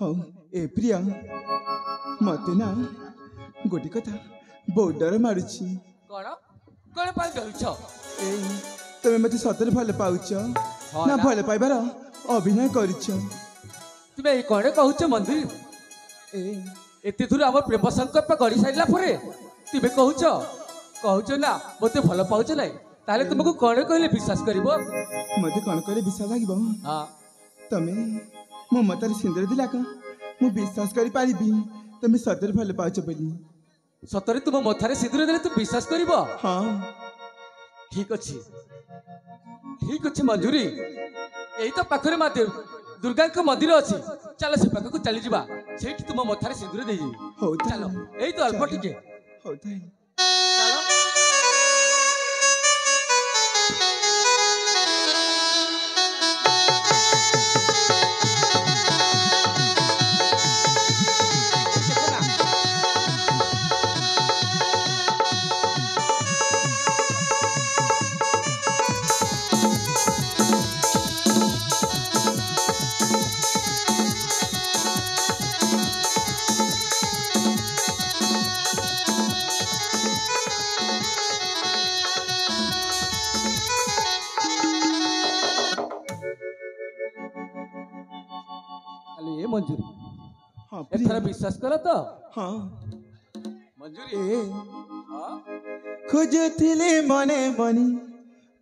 हाँ ए प्रिया मत ना गोटे कथा बहुत डर मारुची कौन कौन पाई डरुछ ए तुम मत सतरे भल पाउछ ना भल पाइबार अभिनय करिछ तुमे ए कौन कहूछ मंदिर ए एते दूर आम प्रेम संकल्प गढ़ी सारा पर तुमे कहूछ कहूछ ना मत भल पाउछ ना ताले तुमको कौन कहले विश्वास करिवो मते कौन कहले विश्वास लागिबो हां तमे मो मतार सिंदूर दिला का मु विश्वास करि पारिबी तमे सतरे भल पाउछ बोली सतरे तुम मथारे सिंदूर देले तू विश्वास करिवो हाँ ठीक अच्छी मंजूरी यही तो पाखरे महादेव दुर्गा का मंदिर अच्छी चल से पाख को चली जावा से तुम मथारे सिंदूर दे हो चलो यही तो अल्प टिके हो ताई चलो मंजूरी हाँ एथरा विश्वास करो तो हाँ मंजूरी खोजुथिले मने मनी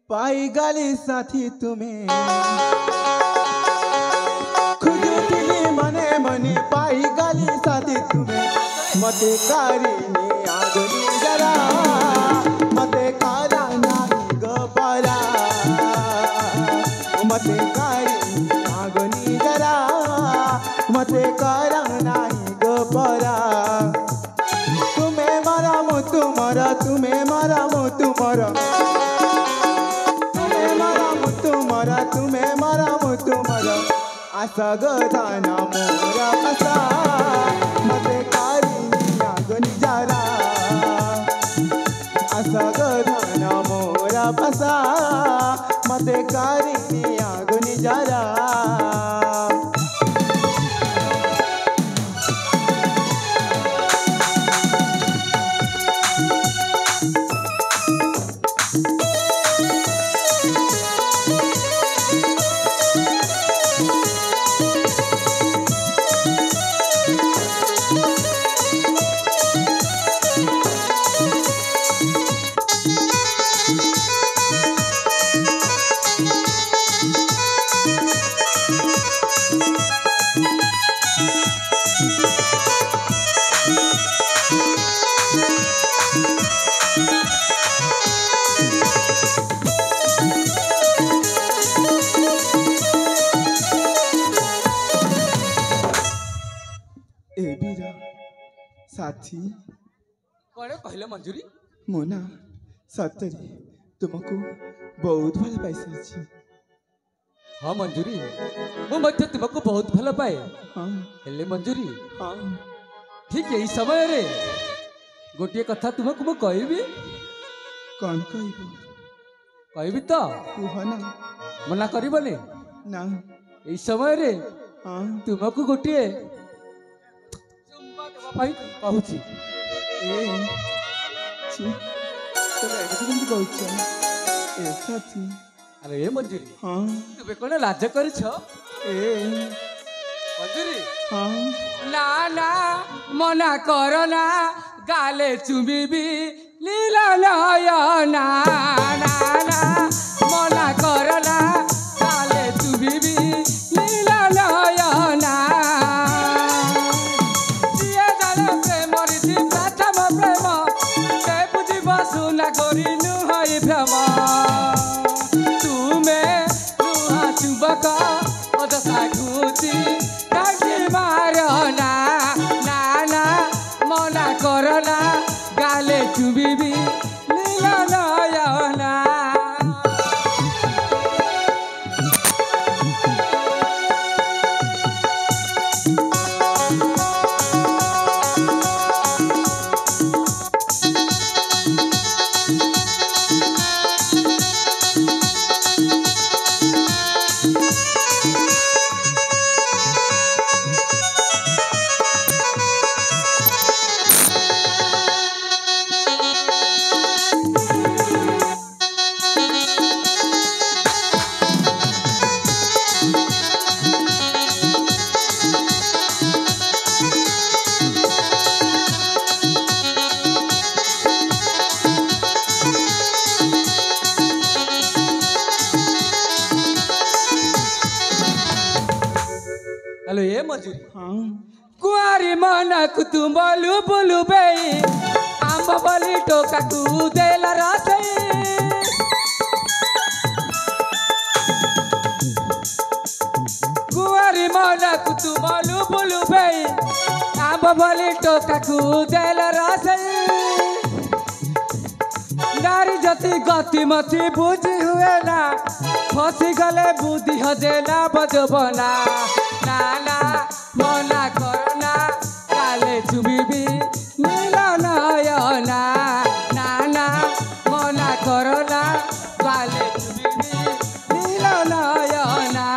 पाई गाली साथी तुम्हें खोजुथिले मने मनी पाई गाली साथी तुम्हें मते कारिनी आगनी जरा मते कारा नाई गपरा मते कारिनी आगनी जरा मते कारा नाई गपरा तुम्हें मारा मो तुम्हारा तुम्हें मारा मो तुम्हारा तुम्हें मारा मो तुम्हारा तुम्हें मारा मो तुम्हारा आशा गदाना मोरा आशा मते कारिनी आगनी जरा आशा गदाना मोरा आशा मते कारिनी आगनी जरा साथी कौन कहले मंजूरी मोना सतरे तुमको बहुत भल पाई हाँ मंजूरी मुझे तुमको बहुत भल पाए हाँ हेले मंजूरी हाँ ठीक यही समय रे गोटे कथा तुमको मु कहबी कौन कहबो कहबी तो कुह ना मना करबने ना यही समय रे हाँ तुमको गोटे कहूची ए छी तो एमती कहूछ ए साथी अरे ए मंजूरी हाँ तुमे कौन लाज कर ए मंजूरी हाँ ना ना मना कर ना गाले चुमिबी लीला नयना ना ना मना कर ना गाले चुमिबी लीला नयना सुना करिनु है भ्रम तुमे लुहा चुबक अदसा घुची काकी मारना ना ना मना करना गाले चुबिबी लीला नयना मजूरी हाँ कुआरी मना तू बोलू बोलू बेई आंब बोली टोका तू देला रासे कुआरी मना तू बोलू बोलू बेई आंब बोली टोका तू देला रासे नारी जति गति मति बुझी हुए ना फसी गले बुद्धि हजेला बजबना ना ना मना करना काले चुबिबी मिलन ना ना ना मना करना काले चुबिबी मिलन ना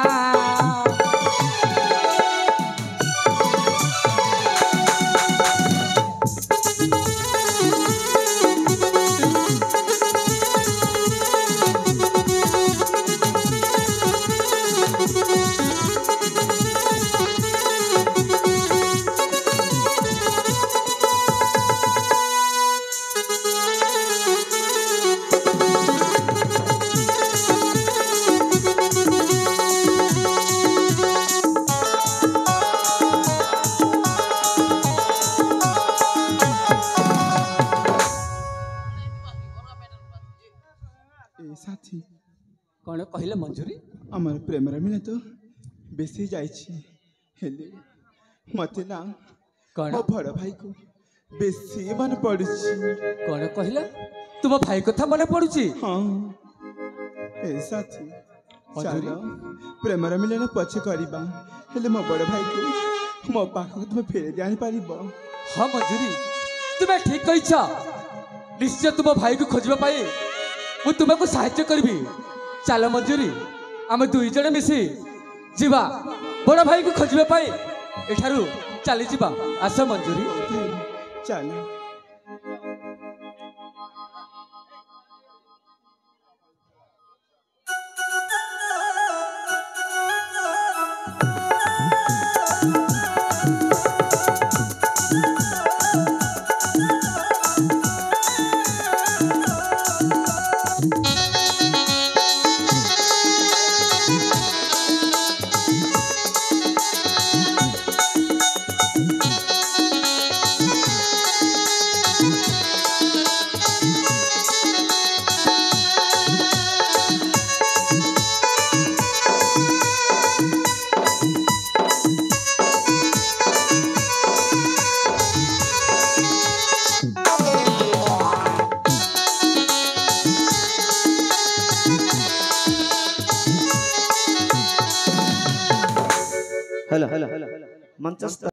साथी कौन कहले मंजूरी आमर प्रेमर मिले तो बेसी जाइछि हेले मते ना कौन मो बड़ भाई को बेसी मन पड़ुछि कौन कहले तुम भाई कथा मन पड़ुची हाँ ए साथी मंजूरी? चलो प्रेमर मिले ना पछे करिबा हेले मो बड़ भाई को मो पाखो तुम फेर जानि पारिबो हाँ मंजूरी तुम्हें ठीक कही निश्चय तुम भाई को खोजवा पाई मु तुमको साहाय्य करबी चलो मंजूरी आम दुई जण मिसी जीवा बड़ भाई को खोजवा पाई एठारू चली जीवा आस मंजूरी चलो हेलो मंचस्थ